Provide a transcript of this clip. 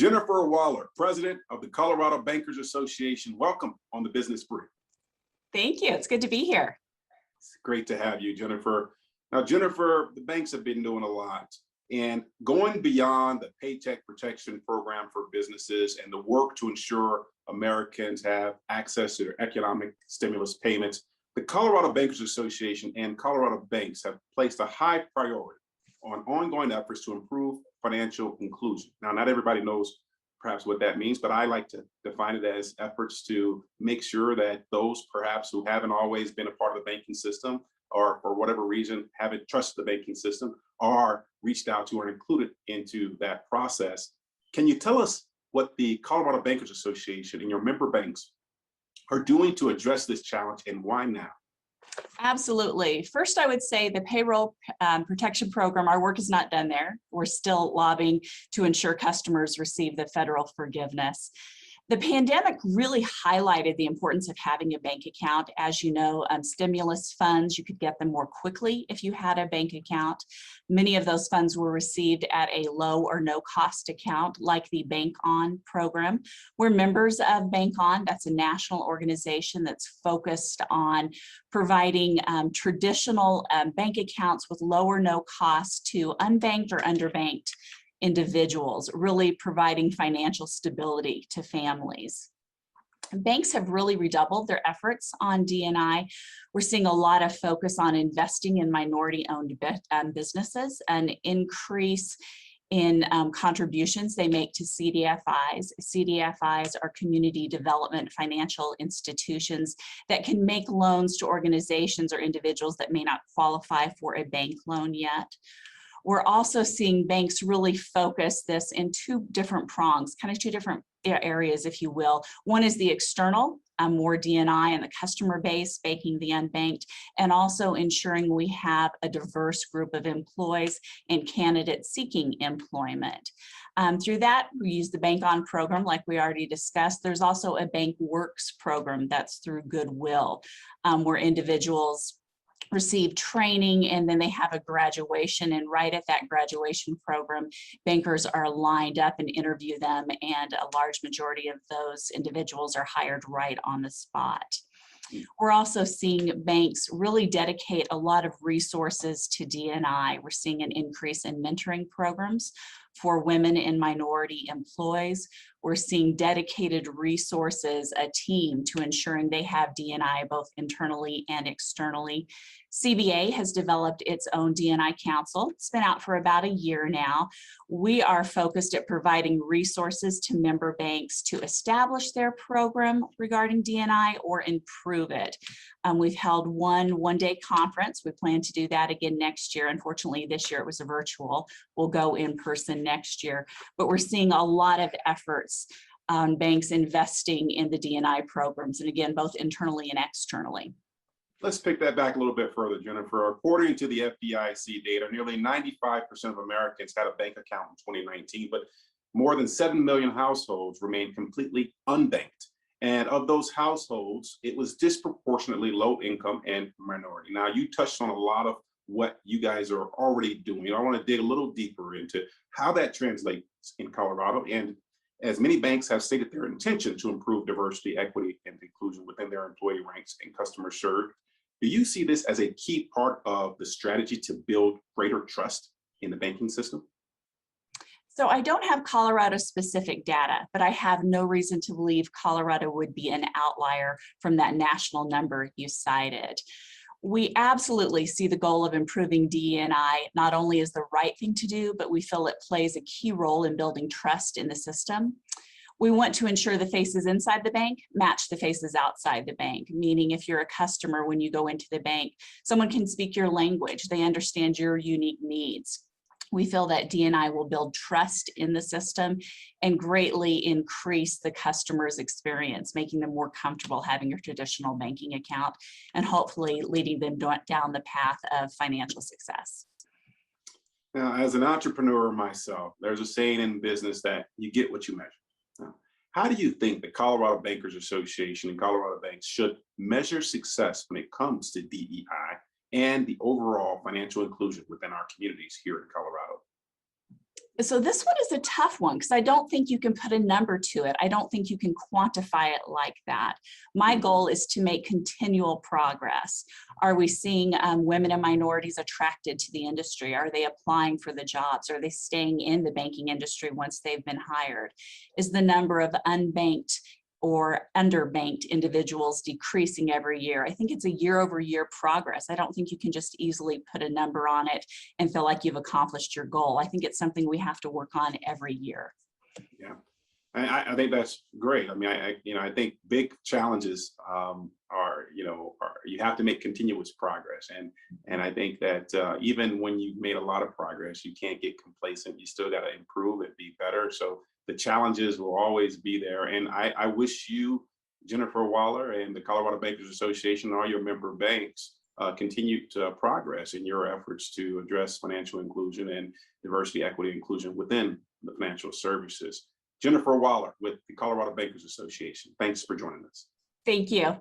Jenifer Waller, President of the Colorado Bankers Association. Welcome on the Business Brief. Thank you. It's good to be here. It's great to have you, Jenifer. Now, Jenifer, the banks have been doing a lot and going beyond the Paycheck Protection Program for businesses and the work to ensure Americans have access to their economic stimulus payments. The Colorado Bankers Association and Colorado banks have placed a high priority on ongoing efforts to improve financial inclusion. Now, not everybody knows perhaps what that means, but I like to define it as efforts to make sure that those perhaps who haven't always been a part of the banking system or for whatever reason haven't trusted the banking system are reached out to or included into that process. Can you tell us what the Colorado Bankers Association and your member banks are doing to address this challenge and why now? Absolutely. First, I would say the payroll protection program, our work is not done there. We're still lobbying to ensure customers receive the federal forgiveness. The pandemic really highlighted the importance of having a bank account. As you know, stimulus funds, you could get them more quickly if you had a bank account. Many of those funds were received at a low or no cost account, like the Bank On program. We're members of Bank On. That's a national organization that's focused on providing traditional bank accounts with low or no cost to unbanked or underbanked individuals, really providing financial stability to families. Banks have really redoubled their efforts on D&I. We're seeing a lot of focus on investing in minority-owned businesses, an increase in contributions they make to CDFIs. CDFIs are community development financial institutions that can make loans to organizations or individuals that may not qualify for a bank loan yet. We're also seeing banks really focus this in two different prongs, kind of two different areas, if you will. One is the external, more D&I and the customer base, banking the unbanked, and also ensuring we have a diverse group of employees and candidates seeking employment. Through that, we use the Bank On program like we already discussed. There's also a Bank Works program that's through Goodwill, where individuals receive training and then they have a graduation, and right at that graduation program, bankers are lined up and interview them, and a large majority of those individuals are hired right on the spot. We're also seeing banks really dedicate a lot of resources to D&I. We're seeing an increase in mentoring programs for women and minority employees. We're seeing dedicated resources, a team to ensuring they have D&I both internally and externally. CBA has developed its own D&I council. It's been out for about a year now. We are focused at providing resources to member banks to establish their program regarding D&I or improve it. We've held one-day conference. We plan to do that again next year. Unfortunately, this year it was a virtual. We'll go in person next year. But we're seeing a lot of efforts on banks investing in the D&I programs, and again, both internally and externally. Let's pick that back a little bit further, Jenifer. According to the FDIC data, nearly 95% of Americans had a bank account in 2019, but more than 7 million households remain completely unbanked. And of those households, it was disproportionately low income and minority. Now, you touched on a lot of what you guys are already doing. I want to dig a little deeper into how that translates in Colorado. And as many banks have stated their intention to improve diversity, equity, and inclusion within their employee ranks and customers served, do you see this as a key part of the strategy to build greater trust in the banking system? So I don't have Colorado specific data, but I have no reason to believe Colorado would be an outlier from that national number you cited. We absolutely see the goal of improving D&I not only as the right thing to do, but we feel it plays a key role in building trust in the system. We want to ensure the faces inside the bank match the faces outside the bank, meaning if you're a customer, when you go into the bank, someone can speak your language, they understand your unique needs. We feel that D&I will build trust in the system and greatly increase the customer's experience, making them more comfortable having a traditional banking account and hopefully leading them down the path of financial success. Now, as an entrepreneur myself, there's a saying in business that you get what you measure. Now, how do you think the Colorado Bankers Association and Colorado banks should measure success when it comes to DEI and the overall financial inclusion within our communities here in Colorado? So this one is a tough one because I don't think you can put a number to it. I don't think you can quantify it like that. My goal is to make continual progress. Are we seeing women and minorities attracted to the industry? Are they applying for the jobs? Are they staying in the banking industry once they've been hired? Is the number of unbanked or underbanked individuals decreasing every year? I think it's a year-over-year progress. I don't think you can just easily put a number on it and feel like you've accomplished your goal. I think it's something we have to work on every year. Yeah, I think that's great. I mean, I think big challenges are you have to make continuous progress, and I think that even when you've made a lot of progress, you can't get complacent. You still got to improve and be better. So the challenges will always be there, and I wish you, Jenifer Waller, and the Colorado Bankers Association, and all your member banks continued progress in your efforts to address financial inclusion and diversity, equity, inclusion within the financial services. Jenifer Waller with the Colorado Bankers Association. Thanks for joining us. Thank you.